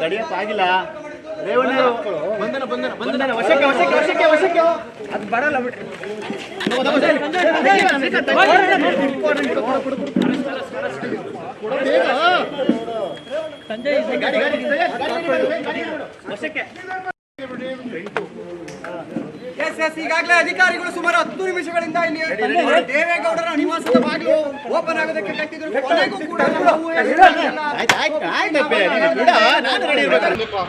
ತಡೆಯಕ್ಕೆ ಆಗಿಲ್ಲ. ರೇವಣ್ಣರು ಬಂಧನ ಬಂಧನ ಬಂಧನ ವಶಕ್ಕೆ ವಶಕ್ಕೆ ವಶಕ್ಕೆ ವಶಕ್ಕೆ ಅದು ಬರಲ್ಲ ಬಿಡ್ರಿ. ವಶಕ್ಕೆ ಈಗಾಗಲೇ ಅಧಿಕಾರಿಗಳು ಸುಮಾರು 10 ನಿಮಿಷಗಳಿಂದ ಇಲ್ಲಿ ದೇವೇಗೌಡರ ನಿವಾಸದ ಬಾಗಿಲು ಓಪನ್ ಆಗೋದಕ್ಕೆ ಕಟ್ಟಿದ್ರು. ಕೊನೆಗೂ ಕೂಡ ನಾನು ರೆಡಿ ಇರ್ಬೇಕು.